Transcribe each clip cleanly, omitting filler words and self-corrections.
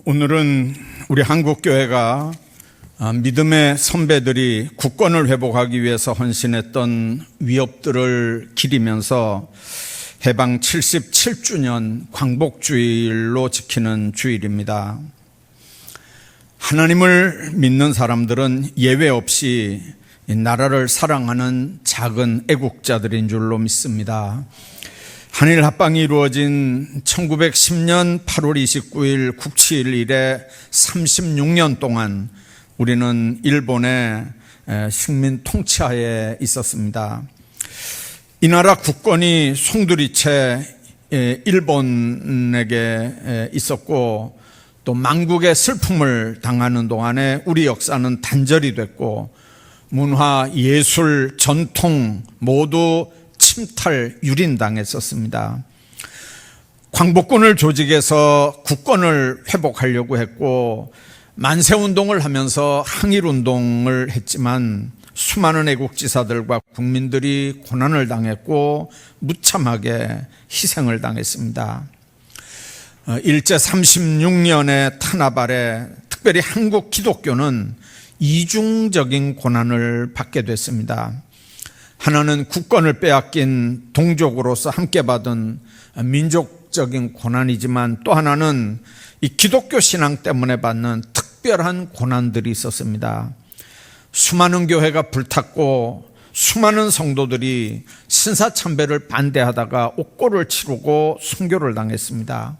오늘은 우리 한국교회가 믿음의 선배들이 국권을 회복하기 위해서 헌신했던 위협들을 기리면서 해방 77주년 광복주일로 지키는 주일입니다. 하나님을 믿는 사람들은 예외 없이 나라를 사랑하는 작은 애국자들인 줄로 믿습니다. 한일 합방이 이루어진 1910년 8월 29일 국치일 이래 36년 동안 우리는 일본의 식민 통치하에 있었습니다. 이 나라 국권이 송두리째 일본에게 있었고 또 만국의 슬픔을 당하는 동안에 우리 역사는 단절이 됐고 문화, 예술, 전통 모두 침탈, 유린당했었습니다. 광복군을 조직해서 국권을 회복하려고 했고 만세운동을 하면서 항일운동을 했지만 수많은 애국지사들과 국민들이 고난을 당했고 무참하게 희생을 당했습니다. 일제 36년의 탄압 아래 특별히 한국 기독교는 이중적인 고난을 받게 됐습니다. 하나는 국권을 빼앗긴 동족으로서 함께 받은 민족적인 고난이지만 또 하나는 이 기독교 신앙 때문에 받는 특별한 고난들이 있었습니다. 수많은 교회가 불탔고 수많은 성도들이 신사참배를 반대하다가 옥고를 치르고 순교를 당했습니다.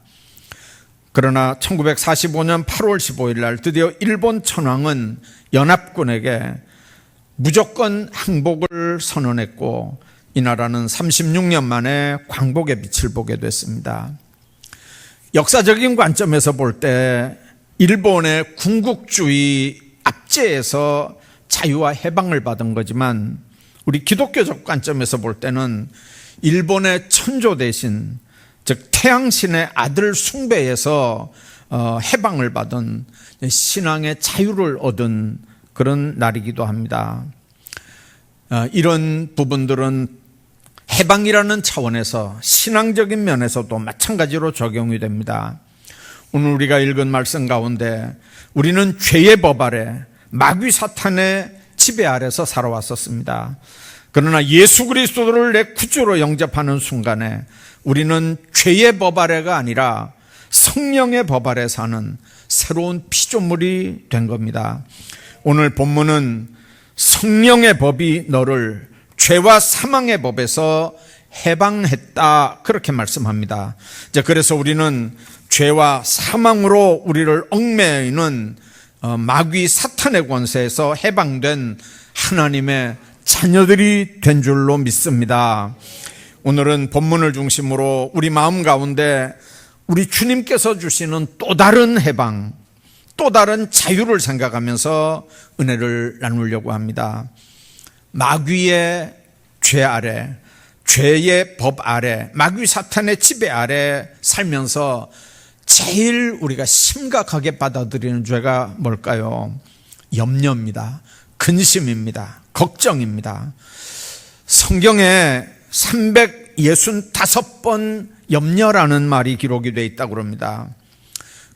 그러나 1945년 8월 15일 날 드디어 일본 천황은 연합군에게 무조건 항복을 선언했고 이 나라는 36년 만에 광복의 빛을 보게 됐습니다. 역사적인 관점에서 볼 때 일본의 군국주의 압제에서 자유와 해방을 받은 거지만 우리 기독교적 관점에서 볼 때는 일본의 천조 대신 즉 태양신의 아들 숭배에서 해방을 받은 신앙의 자유를 얻은 그런 날이기도 합니다. 이런 부분들은 해방이라는 차원에서 신앙적인 면에서도 마찬가지로 적용이 됩니다. 오늘 우리가 읽은 말씀 가운데 우리는 죄의 법 아래 마귀 사탄의 지배 아래서 살아왔었습니다. 그러나 예수 그리스도를 내 구주로 영접하는 순간에 우리는 죄의 법 아래가 아니라 성령의 법 아래 사는 새로운 피조물이 된 겁니다. 오늘 본문은 성령의 법이 너를 죄와 사망의 법에서 해방했다 그렇게 말씀합니다. 그래서 우리는 죄와 사망으로 우리를 얽매이는 마귀 사탄의 권세에서 해방된 하나님의 자녀들이 된 줄로 믿습니다. 오늘은 본문을 중심으로 우리 마음 가운데 우리 주님께서 주시는 또 다른 해방, 또 다른 자유를 생각하면서 은혜를 나누려고 합니다. 마귀의 죄 아래, 죄의 법 아래, 마귀 사탄의 지배 아래 살면서 제일 우리가 심각하게 받아들이는 죄가 뭘까요? 염려입니다. 근심입니다. 걱정입니다. 성경에 365번 염려라는 말이 기록이 되어 있다고 합니다.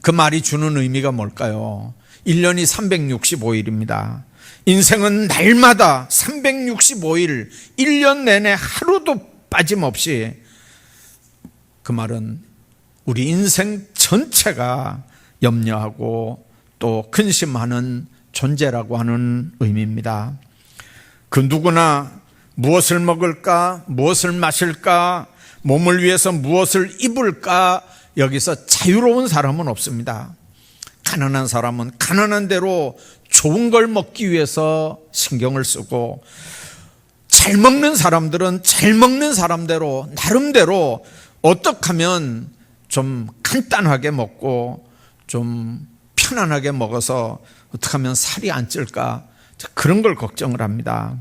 그 말이 주는 의미가 뭘까요? 1년이 365일입니다. 인생은 날마다 365일, 1년 내내 하루도 빠짐없이 그 말은 우리 인생 전체가 염려하고 또 근심하는 존재라고 하는 의미입니다. 그 누구나 무엇을 먹을까, 무엇을 마실까, 몸을 위해서 무엇을 입을까 여기서 자유로운 사람은 없습니다. 가난한 사람은 가난한 대로 좋은 걸 먹기 위해서 신경을 쓰고 잘 먹는 사람들은 잘 먹는 사람대로 나름대로 어떻게 하면 좀 간단하게 먹고 좀 편안하게 먹어서 어떻게 하면 살이 안 찔까 그런 걸 걱정을 합니다.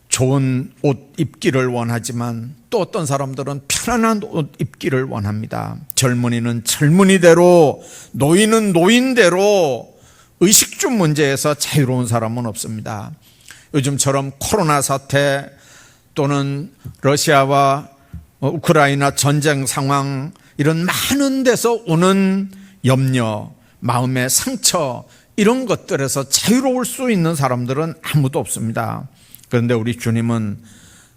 좋은 옷 입기를 원하지만 또 어떤 사람들은 편안한 옷 입기를 원합니다. 젊은이는 젊은이대로, 노인은 노인대로 의식주 문제에서 자유로운 사람은 없습니다. 요즘처럼 코로나 사태 또는 러시아와 우크라이나 전쟁 상황 이런 많은 데서 오는 염려, 마음의 상처 이런 것들에서 자유로울 수 있는 사람들은 아무도 없습니다. 그런데 우리 주님은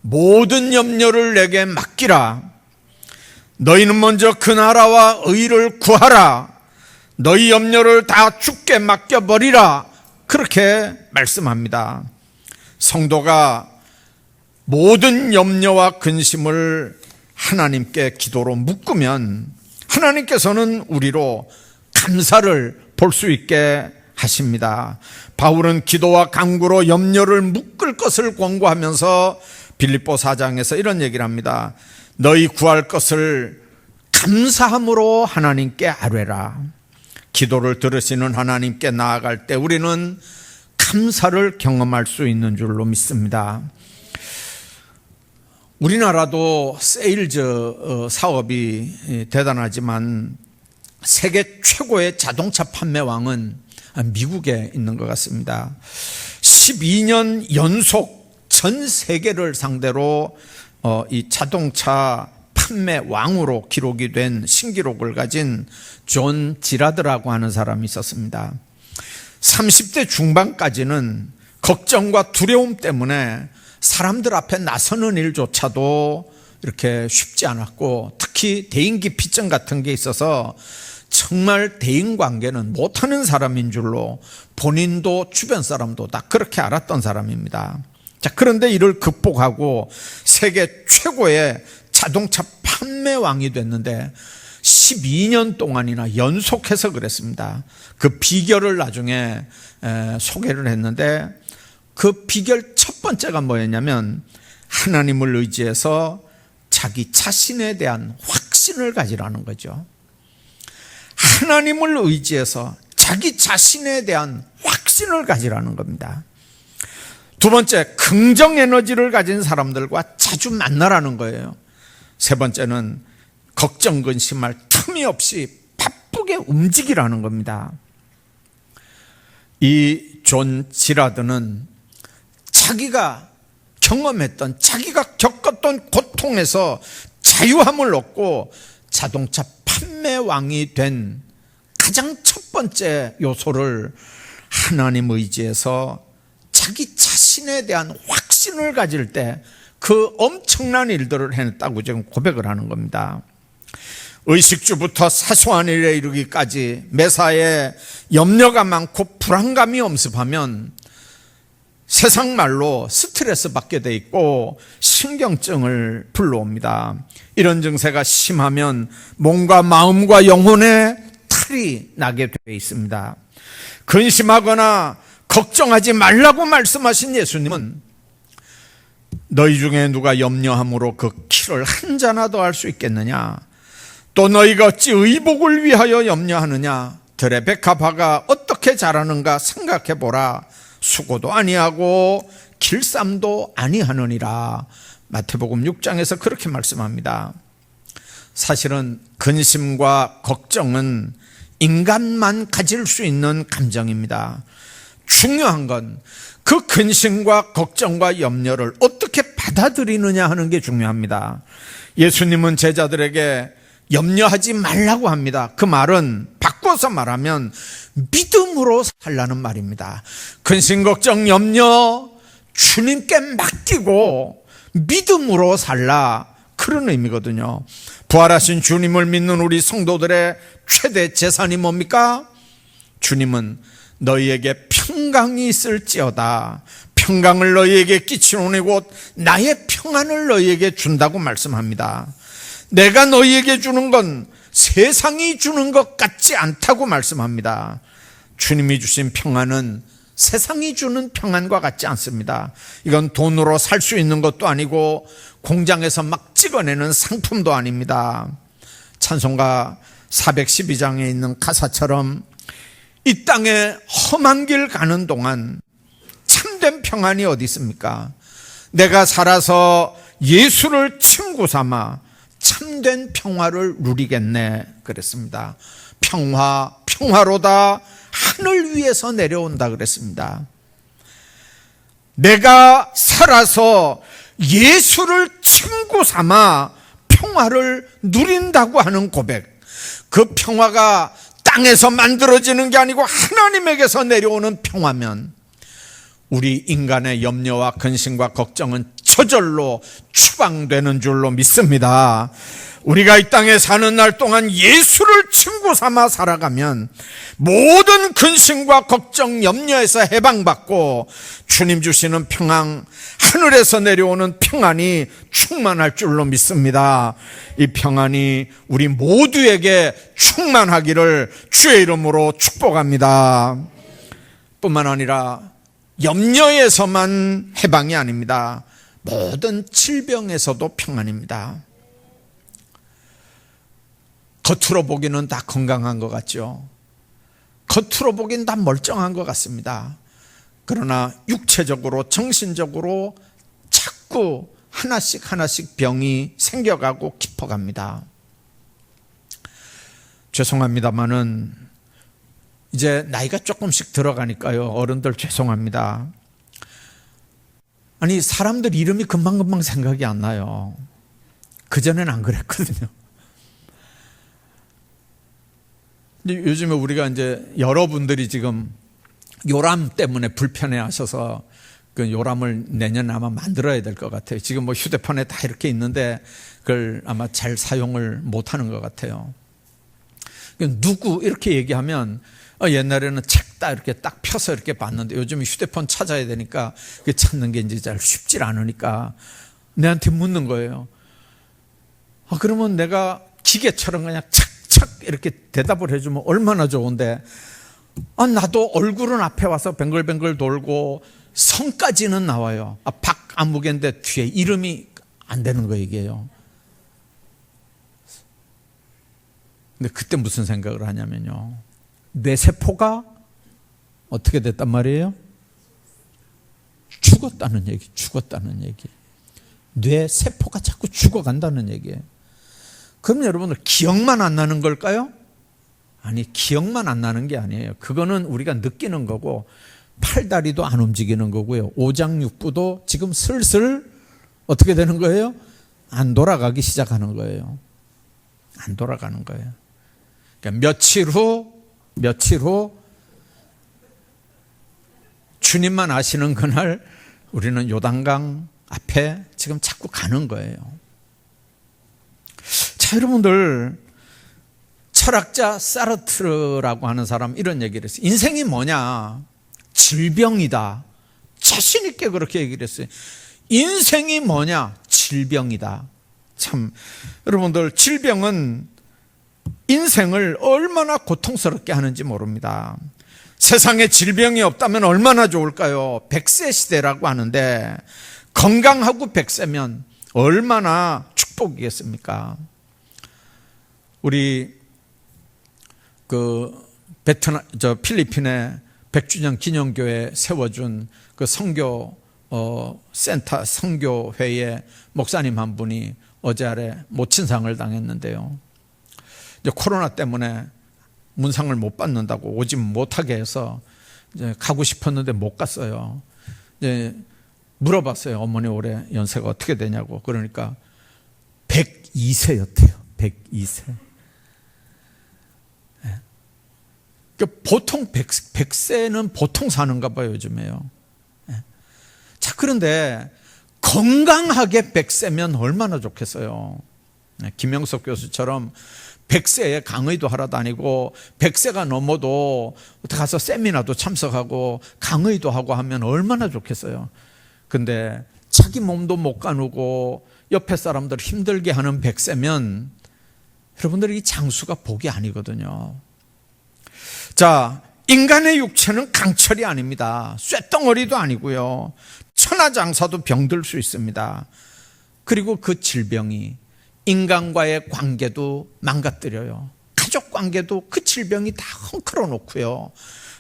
모든 염려를 내게 맡기라. 너희는 먼저 그 나라와 의를 구하라. 너희 염려를 다 주께 맡겨버리라. 그렇게 말씀합니다. 성도가 모든 염려와 근심을 하나님께 기도로 묶으면 하나님께서는 우리로 감사를 볼 수 있게 하십니다. 바울은 기도와 간구로 염려를 묶을 것을 권고하면서 빌립보 4장에서 이런 얘기를 합니다. 너희 구할 것을 감사함으로 하나님께 아뢰라. 기도를 들으시는 하나님께 나아갈 때 우리는 감사를 경험할 수 있는 줄로 믿습니다. 우리나라도 세일즈 사업이 대단하지만 세계 최고의 자동차 판매왕은 미국에 있는 것 같습니다. 12년 연속 전 세계를 상대로 이 자동차 판매 왕으로 기록이 된 신기록을 가진 존 지라드라고 하는 사람이 있었습니다. 30대 중반까지는 걱정과 두려움 때문에 사람들 앞에 나서는 일조차도 이렇게 쉽지 않았고, 특히 대인기피증 같은 게 있어서 정말 대인관계는 못하는 사람인 줄로 본인도 주변 사람도 다 그렇게 알았던 사람입니다. 자, 그런데 이를 극복하고 세계 최고의 자동차 판매왕이 됐는데 12년 동안이나 연속해서 그랬습니다. 그 비결을 나중에 소개를 했는데, 그 비결 첫 번째가 뭐였냐면 하나님을 의지해서 자기 자신에 대한 확신을 가지라는 거죠. 하나님을 의지해서 자기 자신에 대한 확신을 가지라는 겁니다. 두 번째, 긍정 에너지를 가진 사람들과 자주 만나라는 거예요. 세 번째는 걱정, 근심할 틈이 없이 바쁘게 움직이라는 겁니다. 이 존 지라드는 자기가 경험했던, 자기가 겪었던 고통에서 자유함을 얻고 자동차 판매왕이 된 가장 첫 번째 요소를 하나님 의지해서 자기 자신에 대한 확신을 가질 때 그 엄청난 일들을 해냈다고 지금 고백을 하는 겁니다. 의식주부터 사소한 일에 이르기까지 매사에 염려가 많고 불안감이 엄습하면 세상 말로 스트레스 받게 돼 있고 신경증을 불러옵니다. 이런 증세가 심하면 몸과 마음과 영혼에 탈이 나게 돼 있습니다. 근심하거나 걱정하지 말라고 말씀하신 예수님은 너희 중에 누가 염려함으로 그 키를 한 자나 더 할 수 있겠느냐? 또 너희가 어찌 의복을 위하여 염려하느냐? 들의 백합화가 어떻게 자라는가 생각해 보라. 수고도 아니하고 길쌈도 아니하느니라. 마태복음 6장에서 그렇게 말씀합니다. 사실은 근심과 걱정은 인간만 가질 수 있는 감정입니다. 중요한 건 그 근심과 걱정과 염려를 어떻게 받아들이느냐 하는 게 중요합니다. 예수님은 제자들에게 염려하지 말라고 합니다. 그 말은 바꿔서 말하면 믿음으로 살라는 말입니다. 근심, 걱정, 염려 주님께 맡기고 믿음으로 살라, 그런 의미거든요. 부활하신 주님을 믿는 우리 성도들의 최대 재산이 뭡니까? 주님은 너희에게 평강이 있을지어다, 평강을 너희에게 끼치노니 곧 나의 평안을 너희에게 준다고 말씀합니다. 내가 너희에게 주는 건 세상이 주는 것 같지 않다고 말씀합니다. 주님이 주신 평안은 세상이 주는 평안과 같지 않습니다. 이건 돈으로 살 수 있는 것도 아니고 공장에서 막 찍어내는 상품도 아닙니다. 찬송가 412장에 있는 가사처럼 이 땅에 험한 길 가는 동안 참된 평안이 어디 있습니까? 내가 살아서 예수를 친구 삼아 참된 평화를 누리겠네, 그랬습니다. 평화로다 하늘 위에서 내려온다 그랬습니다. 내가 살아서 예수를 친구 삼아 평화를 누린다고 하는 고백, 그 평화가 땅에서 만들어지는 게 아니고 하나님에게서 내려오는 평화면 우리 인간의 염려와 근심과 걱정은 저절로 추방되는 줄로 믿습니다. 우리가 이 땅에 사는 날 동안 예수를 친구 삼아 살아가면 모든 근심과 걱정, 염려에서 해방받고 주님 주시는 평안, 하늘에서 내려오는 평안이 충만할 줄로 믿습니다. 이 평안이 우리 모두에게 충만하기를 주의 이름으로 축복합니다. 뿐만 아니라 염려에서만 해방이 아닙니다. 모든 질병에서도 평안입니다. 겉으로 보기는 다 건강한 것 같죠. 겉으로 보기는 다 멀쩡한 것 같습니다. 그러나 육체적으로 정신적으로 자꾸 하나씩 병이 생겨가고 깊어갑니다. 죄송합니다마는 이제 나이가 조금씩 들어가니까요, 어른들 죄송합니다. 아니, 사람들 이름이 금방금방 생각이 안 나요. 그전에는 안 그랬거든요. 근데 요즘에 우리가 이제 여러분들이 지금 요람 때문에 불편해 하셔서 그 요람을 내년에 아마 만들어야 될 것 같아요. 지금 뭐 휴대폰에 다 이렇게 있는데 그걸 아마 잘 사용을 못 하는 것 같아요. 누구 이렇게 얘기하면 옛날에는 책 딱 이렇게 딱 펴서 이렇게 봤는데 요즘 휴대폰 찾아야 되니까 그 찾는 게 이제 잘 쉽질 않으니까 내한테 묻는 거예요. 그러면 내가 기계처럼 그냥 착착 이렇게 대답을 해주면 얼마나 좋은데, 나도 얼굴은 앞에 와서 뱅글뱅글 돌고 성까지는 나와요. 박아무개인데 뒤에 이름이 안 되는 거 이게요. 근데 그때 무슨 생각을 하냐면요, 뇌세포가 어떻게 됐단 말이에요? 죽었다는 얘기. 뇌세포가 자꾸 죽어간다는 얘기예요. 그럼 여러분들 기억만 안 나는 걸까요? 아니, 기억만 안 나는 게 아니에요. 그거는 우리가 느끼는 거고, 팔다리도 안 움직이는 거고요, 오장육부도 지금 슬슬 어떻게 되는 거예요? 안 돌아가기 시작하는 거예요. 안 돌아가는 거예요. 그러니까 며칠 후 주님만 아시는 그날 우리는 요단강 앞에 지금 자꾸 가는 거예요. 자, 여러분들, 철학자 사르트르라고 하는 사람 이런 얘기를 했어요. 인생이 뭐냐? 질병이다. 자신 있게 그렇게 얘기를 했어요. 인생이 뭐냐? 질병이다. 참, 여러분들, 질병은 인생을 얼마나 고통스럽게 하는지 모릅니다. 세상에 질병이 없다면 얼마나 좋을까요? 100세 시대라고 하는데 건강하고 100세면 얼마나 축복이겠습니까? 우리 필리핀의 100주년 기념교회 세워준 그 선교 센터 선교회의 목사님 한 분이 어제 아래 모친상을 당했는데요. 이제 코로나 때문에 문상을 못 받는다고 오지 못하게 해서 이제 가고 싶었는데 못 갔어요. 이제 물어봤어요. 어머니 올해 연세가 어떻게 되냐고. 그러니까 102세였대요. 102세. 보통 100세는 보통 사는가 봐요, 요즘에요. 자, 그런데 건강하게 100세면 얼마나 좋겠어요. 김영석 교수처럼 100세에 강의도 하러 다니고 100세가 넘어도 가서 세미나도 참석하고 강의도 하고 하면 얼마나 좋겠어요. 근데 자기 몸도 못 가누고 옆에 사람들 힘들게 하는 100세면 여러분들이 이 장수가 복이 아니거든요. 자, 인간의 육체는 강철이 아닙니다. 쇳덩어리도 아니고요, 천하장사도 병들 수 있습니다. 그리고 그 질병이 인간과의 관계도 망가뜨려요. 가족 관계도 그 질병이 다 헝클어 놓고요.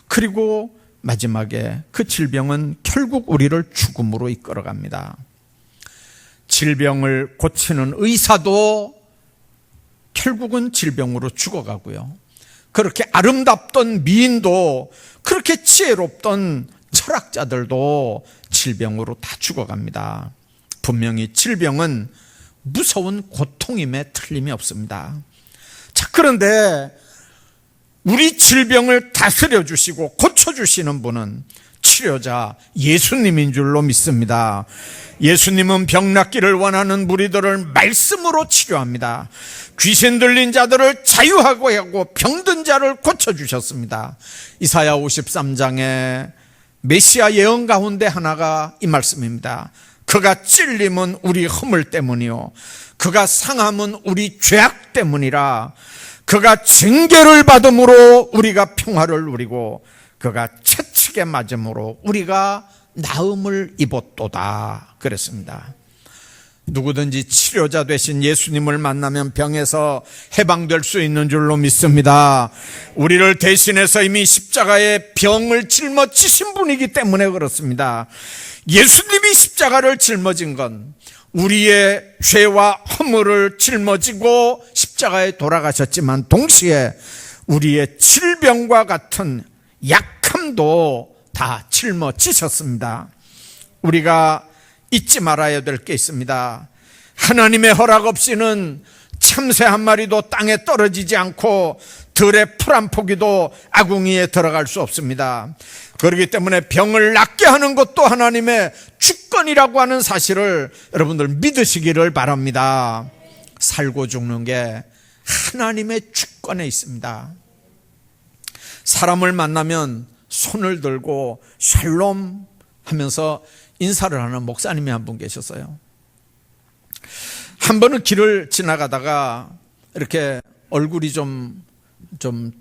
그리고 마지막에 그 질병은 결국 우리를 죽음으로 이끌어갑니다. 질병을 고치는 의사도 결국은 질병으로 죽어가고요. 그렇게 아름답던 미인도, 그렇게 지혜롭던 철학자들도 질병으로 다 죽어갑니다. 분명히 질병은 무서운 고통임에 틀림이 없습니다. 자, 그런데 우리 질병을 다스려 주시고 고쳐 주시는 분은 치료자 예수님인 줄로 믿습니다. 예수님은 병 낫기를 원하는 무리들을 말씀으로 치료합니다. 귀신 들린 자들을 자유하게 하고 병든 자를 고쳐주셨습니다. 이사야 53장에 메시아 예언 가운데 하나가 이 말씀입니다. 그가 찔림은 우리 허물 때문이요 그가 상함은 우리 죄악 때문이라. 그가 징계를 받음으로 우리가 평화를 누리고 그가 채찍에 맞음으로 우리가 나음을 입었도다 그랬습니다. 누구든지 치료자 되신 예수님을 만나면 병에서 해방될 수 있는 줄로 믿습니다. 우리를 대신해서 이미 십자가에 병을 짊어지신 분이기 때문에 그렇습니다. 예수님이 십자가를 짊어진 건 우리의 죄와 허물을 짊어지고 십자가에 돌아가셨지만 동시에 우리의 질병과 같은 약함도 다 짊어지셨습니다. 우리가 잊지 말아야 될 게 있습니다. 하나님의 허락 없이는 참새 한 마리도 땅에 떨어지지 않고 들의 풀 한 포기도 아궁이에 들어갈 수 없습니다. 그렇기 때문에 병을 낫게 하는 것도 하나님의 주권이라고 하는 사실을 여러분들 믿으시기를 바랍니다. 살고 죽는 게 하나님의 주권에 있습니다. 사람을 만나면 손을 들고 샬롬 하면서 인사를 하는 목사님이 한 분 계셨어요. 한 번은 길을 지나가다가 이렇게 얼굴이 좀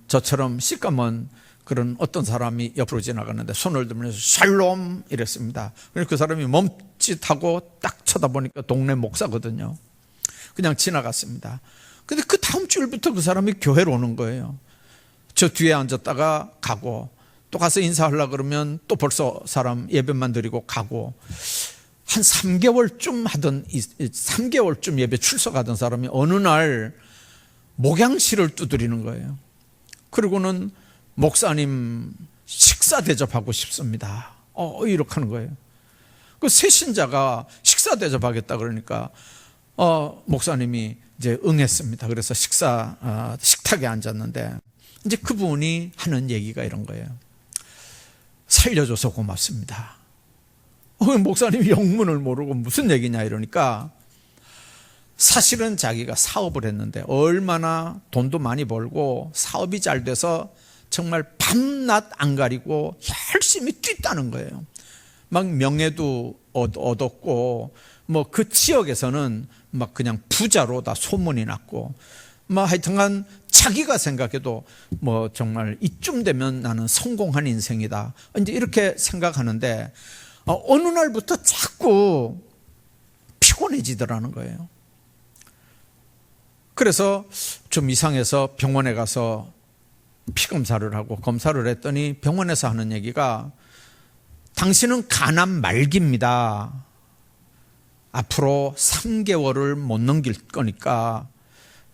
저처럼 시꺼먼 그런 어떤 사람이 옆으로 지나가는데 손을 들면서 샬롬 이랬습니다. 그래서 그 사람이 멈칫하고 딱 쳐다보니까 동네 목사거든요. 그냥 지나갔습니다. 근데 그 다음 주일부터 그 사람이 교회로 오는 거예요. 저 뒤에 앉았다가 가고 또 가서 인사하려고 그러면 또 벌써 사람 예배만 드리고 가고 한 3개월쯤 하던 3개월쯤 예배 출석하던 사람이 어느 날 목양실을 두드리는 거예요. 그리고는 목사님 식사 대접하고 싶습니다. 이렇게 하는 거예요. 그 새신자가 식사 대접하겠다 그러니까 목사님이 이제 응했습니다. 그래서 식탁에 앉았는데 이제 그분이 하는 얘기가 이런 거예요. 살려줘서 고맙습니다. 목사님이 영문을 모르고 무슨 얘기냐 이러니까 사실은 자기가 사업을 했는데 얼마나 돈도 많이 벌고 사업이 잘 돼서 정말 밤낮 안 가리고 열심히 뛰었다는 거예요. 막 명예도 얻었고 뭐 그 지역에서는 막 그냥 부자로 다 소문이 났고 뭐 하여튼간 자기가 생각해도 뭐 정말 이쯤 되면 나는 성공한 인생이다 이제 이렇게 생각하는데 어느 날부터 자꾸 피곤해지더라는 거예요. 그래서 좀 이상해서 병원에 가서 피검사를 하고 검사를 했더니 병원에서 하는 얘기가 당신은 간암 말기입니다. 앞으로 3개월을 못 넘길 거니까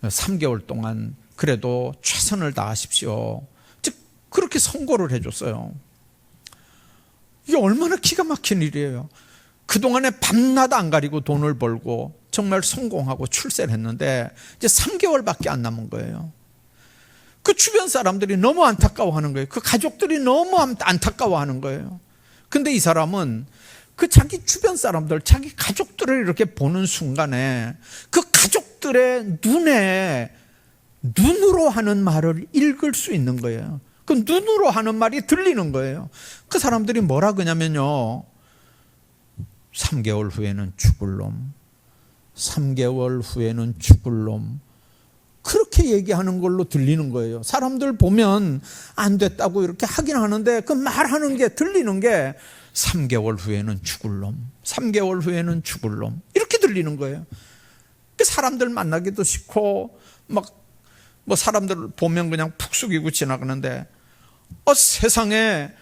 3개월 동안 그래도 최선을 다하십시오. 즉 그렇게 선고를 해줬어요. 이게 얼마나 기가 막힌 일이에요. 그동안에 밤낮 안 가리고 돈을 벌고 정말 성공하고 출세를 했는데 이제 3개월밖에 안 남은 거예요. 그 주변 사람들이 너무 안타까워하는 거예요. 그 가족들이 너무 안타까워하는 거예요. 근데 이 사람은 그 자기 주변 사람들, 자기 가족들을 이렇게 보는 순간에 그 가족들의 눈으로 하는 말을 읽을 수 있는 거예요. 그 눈으로 하는 말이 들리는 거예요. 그 사람들이 뭐라 그러냐면요. 3개월 후에는 죽을 놈. 3개월 후에는 죽을 놈. 그렇게 얘기하는 걸로 들리는 거예요. 사람들 보면 안 됐다고 이렇게 하긴 하는데 그 말하는 게 들리는 게 3개월 후에는 죽을 놈. 3개월 후에는 죽을 놈. 이렇게 들리는 거예요. 그 사람들 만나기도 싫고 막 뭐 사람들 보면 그냥 푹 숙이고 지나가는데 세상에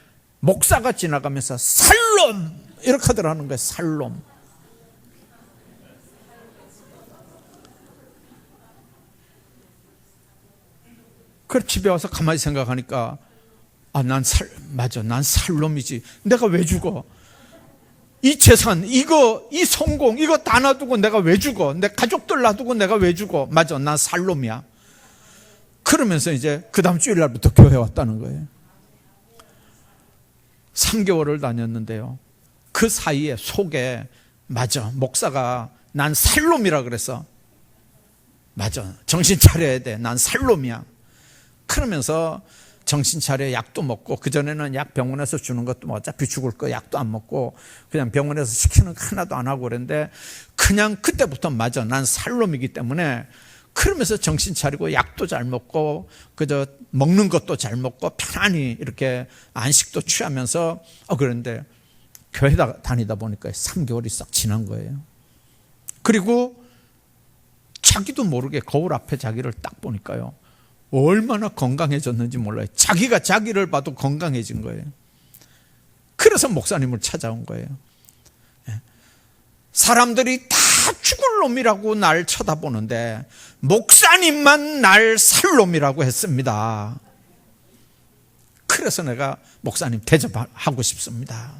목사가 지나가면서 살롬 이렇게 하더라는 거예요. 살롬. 그래서 집에 와서 가만히 생각하니까 난 살롬이지. 내가 왜 죽어? 이 재산, 이 성공, 이거 다 놔두고 내가 왜 죽어? 내 가족들 놔두고 내가 왜 죽어? 맞아, 난 살롬이야. 그러면서 이제 그 다음 주일날부터 교회 왔다는 거예요. 3개월을 다녔는데요, 그 사이에 속에, 맞아, 목사가 난 살놈이라 그랬어. 맞아, 정신 차려야 돼, 난 살놈이야. 그러면서 정신 차려 약도 먹고, 그전에는 약 병원에서 주는 것도 뭐 어차피 죽을 거 약도 안 먹고 그냥 병원에서 시키는 거 하나도 안 하고 그랬는데, 그냥 그때부터 맞아, 난 살놈이기 때문에, 그러면서 정신 차리고 약도 잘 먹고 그저 먹는 것도 잘 먹고 편안히 이렇게 안식도 취하면서 그런데 교회 다니다 보니까 3개월이 싹 지난 거예요. 그리고 자기도 모르게 거울 앞에 자기를 딱 보니까요, 얼마나 건강해졌는지 몰라요. 자기가 자기를 봐도 건강해진 거예요. 그래서 목사님을 찾아온 거예요. 사람들이 다 죽을 놈이라고 날 쳐다보는데 목사님만 날 살 놈이라고 했습니다. 그래서 내가 목사님 대접하고 싶습니다.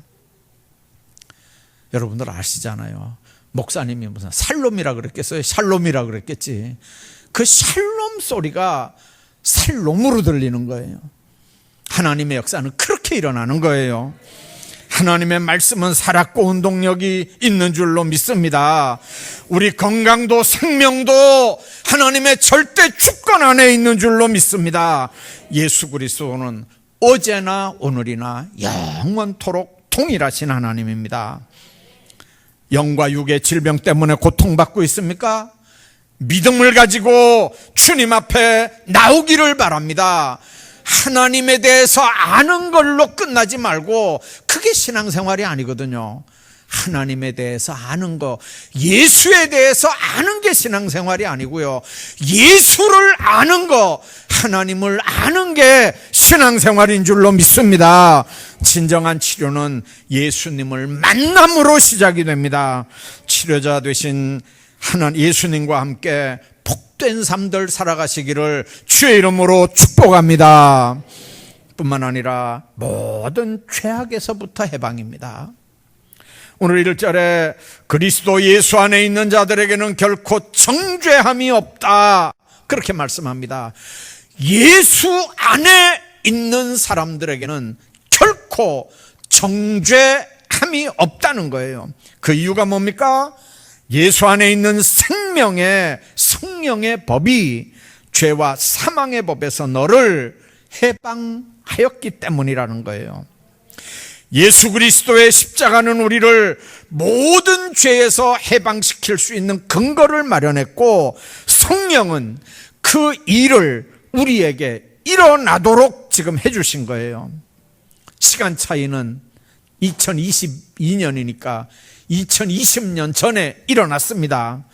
여러분들 아시잖아요. 목사님이 무슨 살놈이라 그랬겠어요? 샬롬이라 그랬겠지. 그 샬롬 소리가 살놈으로 들리는 거예요. 하나님의 역사는 그렇게 일어나는 거예요. 하나님의 말씀은 살았고 운동력이 있는 줄로 믿습니다. 우리 건강도 생명도 하나님의 절대 주권 안에 있는 줄로 믿습니다. 예수 그리스도는 어제나 오늘이나 영원토록 동일하신 하나님입니다. 영과 육의 질병 때문에 고통받고 있습니까? 믿음을 가지고 주님 앞에 나오기를 바랍니다. 하나님에 대해서 아는 걸로 끝나지 말고, 그게 신앙생활이 아니거든요. 하나님에 대해서 아는 거, 예수에 대해서 아는 게 신앙생활이 아니고요, 예수를 아는 거, 하나님을 아는 게 신앙생활인 줄로 믿습니다. 진정한 치료는 예수님을 만남으로 시작이 됩니다. 치료자 되신 하나님 예수님과 함께 복된 삶들 살아가시기를 주의 이름으로 축복합니다. 뿐만 아니라 모든 죄악에서부터 해방입니다. 오늘 1절에 그리스도 예수 안에 있는 자들에게는 결코 정죄함이 없다, 그렇게 말씀합니다. 예수 안에 있는 사람들에게는 결코 정죄함이 없다는 거예요. 그 이유가 뭡니까? 예수 안에 있는 생명의 성령의 법이 죄와 사망의 법에서 너를 해방하였기 때문이라는 거예요. 예수 그리스도의 십자가는 우리를 모든 죄에서 해방시킬 수 있는 근거를 마련했고, 성령은 그 일을 우리에게 일어나도록 지금 해주신 거예요. 시간 차이는 2022년이니까 2020년 전에 일어났습니다.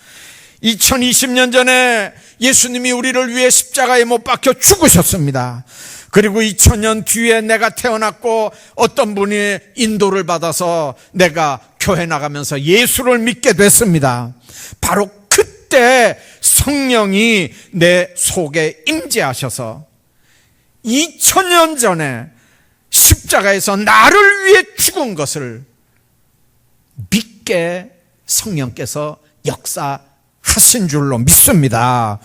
2020년 전에 예수님이 우리를 위해 십자가에 못 박혀 죽으셨습니다. 그리고 2000년 뒤에 내가 태어났고 어떤 분이 인도를 받아서 내가 교회 나가면서 예수를 믿게 됐습니다. 바로 그때 성령이 내 속에 임재하셔서 2000년 전에 십자가에서 나를 위해 죽은 것을 믿게 성령께서 역사하신 줄로 믿습니다.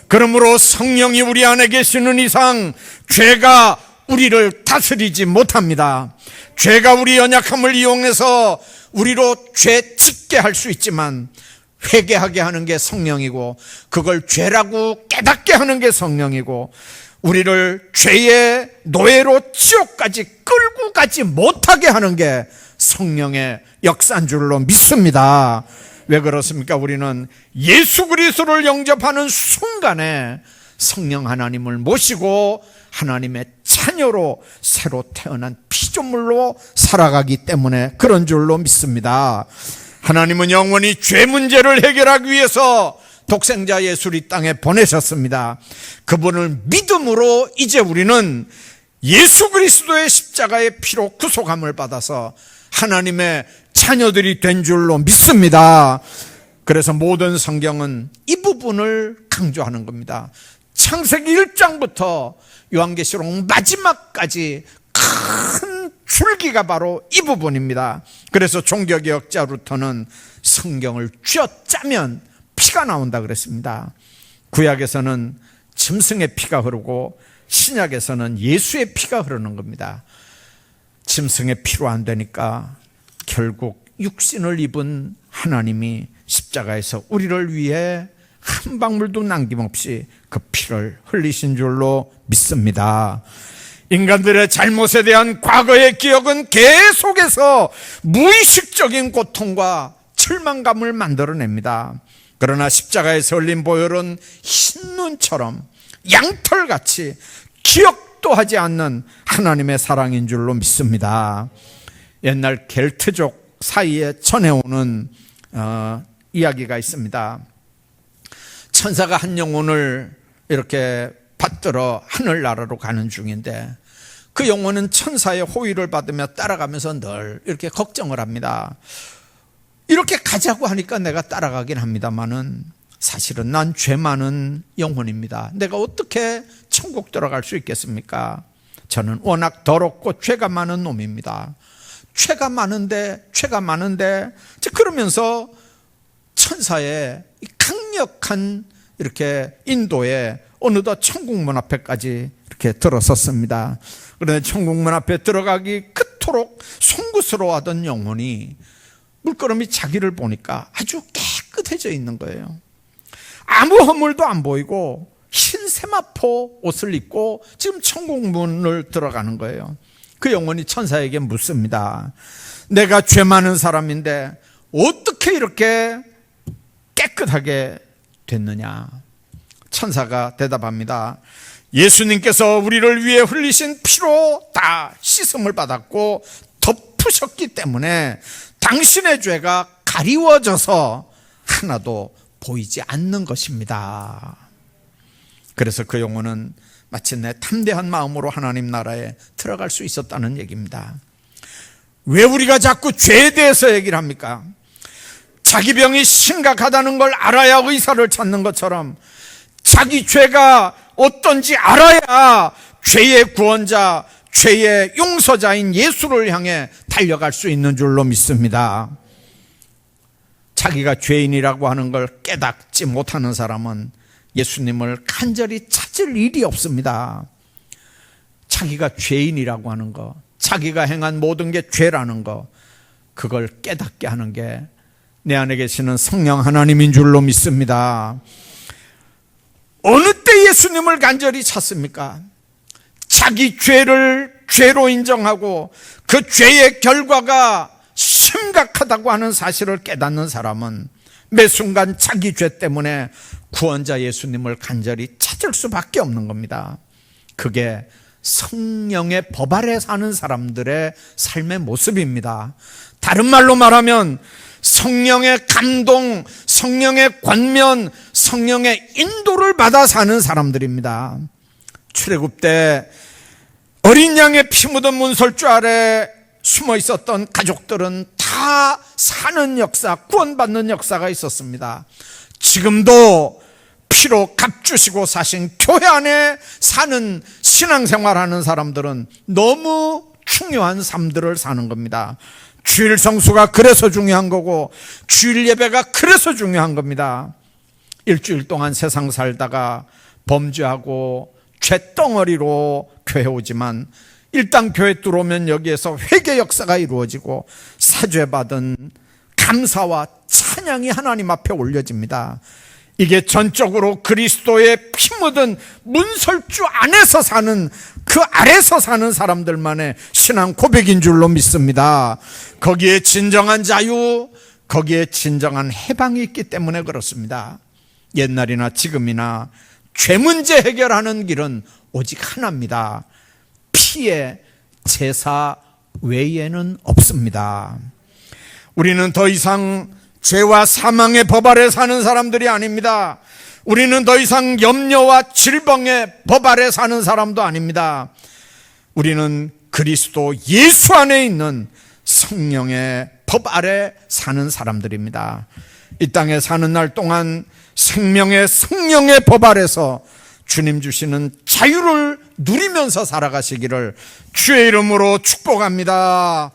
그러므로 성령이 우리 안에 계시는 이상 죄가 우리를 다스리지 못합니다. 죄가 우리 연약함을 이용해서 우리로 죄 짓게 할 수 있지만, 회개하게 하는 게 성령이고 그걸 죄라고 깨닫게 하는 게 성령이고, 우리를 죄의 노예로 지옥까지 끌고 가지 못하게 하는 게 성령의 역사인 줄로 믿습니다. 왜 그렇습니까? 우리는 예수 그리스도를 영접하는 순간에 성령 하나님을 모시고 하나님의 자녀로 새로 태어난 피조물로 살아가기 때문에 그런 줄로 믿습니다. 하나님은 영원히 죄 문제를 해결하기 위해서 독생자 예수를 이 땅에 보내셨습니다. 그분을 믿음으로 이제 우리는 예수 그리스도의 십자가의 피로 구속함을 받아서 하나님의 자녀들이 된 줄로 믿습니다. 그래서 모든 성경은 이 부분을 강조하는 겁니다. 창세기 1장부터 요한계시록 마지막까지 큰 줄기가 바로 이 부분입니다. 그래서 종교개혁자 루터는 성경을 쥐어짜면 피가 나온다 그랬습니다. 구약에서는 짐승의 피가 흐르고 신약에서는 예수의 피가 흐르는 겁니다. 짐승의 피로 안 되니까 결국 육신을 입은 하나님이 십자가에서 우리를 위해 한 방울도 남김없이 그 피를 흘리신 줄로 믿습니다. 인간들의 잘못에 대한 과거의 기억은 계속해서 무의식적인 고통과 절망감을 만들어냅니다. 그러나 십자가에서 흘린 보혈은 흰눈처럼 양털같이 기억도 하지 않는 하나님의 사랑인 줄로 믿습니다. 옛날 겔트족 사이에 전해오는 이야기가 있습니다. 천사가 한 영혼을 이렇게 받들어 하늘나라로 가는 중인데 그 영혼은 천사의 호의를 받으며 따라가면서 늘 이렇게 걱정을 합니다. 이렇게 가자고 하니까 내가 따라가긴 합니다만은 사실은 난 죄 많은 영혼입니다. 내가 어떻게 천국 들어갈 수 있겠습니까? 저는 워낙 더럽고 죄가 많은 놈입니다. 죄가 많은데 그러면서 천사의 강력한 이렇게 인도에 어느덧 천국문 앞에까지 이렇게 들어섰습니다. 그런데 천국문 앞에 들어가기 그토록 송구스러워하던 영혼이 물끄러미 자기를 보니까 아주 깨끗해져 있는 거예요. 아무 허물도 안 보이고 흰 세마포 옷을 입고 지금 천국문을 들어가는 거예요. 그 영혼이 천사에게 묻습니다. 내가 죄 많은 사람인데 어떻게 이렇게 깨끗하게 됐느냐? 천사가 대답합니다. 예수님께서 우리를 위해 흘리신 피로 다 씻음을 받았고 덮으셨기 때문에 당신의 죄가 가리워져서 하나도 보이지 않는 것입니다. 그래서 그 영혼은 마침내 담대한 마음으로 하나님 나라에 들어갈 수 있었다는 얘기입니다. 왜 우리가 자꾸 죄에 대해서 얘기를 합니까? 자기 병이 심각하다는 걸 알아야 의사를 찾는 것처럼 자기 죄가 어떤지 알아야 죄의 구원자, 죄의 용서자인 예수를 향해 달려갈 수 있는 줄로 믿습니다. 자기가 죄인이라고 하는 걸 깨닫지 못하는 사람은 예수님을 간절히 찾을 일이 없습니다. 자기가 죄인이라고 하는 거, 자기가 행한 모든 게 죄라는 거, 그걸 깨닫게 하는 게 내 안에 계시는 성령 하나님인 줄로 믿습니다. 어느 때 예수님을 간절히 찾습니까? 자기 죄를 죄로 인정하고 그 죄의 결과가 심각하다고 하는 사실을 깨닫는 사람은 매 순간 자기 죄 때문에 구원자 예수님을 간절히 찾을 수밖에 없는 겁니다. 그게 성령의 법 아래 사는 사람들의 삶의 모습입니다. 다른 말로 말하면 성령의 감동, 성령의 권면, 성령의 인도를 받아 사는 사람들입니다. 출애굽 때 어린 양의 피 묻은 문설주 아래 숨어 있었던 가족들은 다 사는 역사, 구원받는 역사가 있었습니다. 지금도 피로 값주시고 사신 교회 안에 사는 신앙생활하는 사람들은 너무 중요한 삶들을 사는 겁니다. 주일 성수가 그래서 중요한 거고 주일 예배가 그래서 중요한 겁니다. 일주일 동안 세상 살다가 범죄하고 죄덩어리로 교회 오지만 일단 교회 들어오면 여기에서 회개 역사가 이루어지고 사죄받은 감사와 찬양이 하나님 앞에 올려집니다. 이게 전적으로 그리스도의 피 묻은 문설주 안에서 사는, 그 아래서 사는 사람들만의 신앙 고백인 줄로 믿습니다. 거기에 진정한 자유, 거기에 진정한 해방이 있기 때문에 그렇습니다. 옛날이나 지금이나 죄 문제 해결하는 길은 오직 하나입니다. 피의 제사 외에는 없습니다. 우리는 더 이상 죄와 사망의 법 아래 사는 사람들이 아닙니다. 우리는 더 이상 염려와 질병의 법 아래 사는 사람도 아닙니다. 우리는 그리스도 예수 안에 있는 성령의 법 아래 사는 사람들입니다. 이 땅에 사는 날 동안 생명의 성령의 법 아래서 주님 주시는 자유를 누리면서 살아가시기를 주의 이름으로 축복합니다.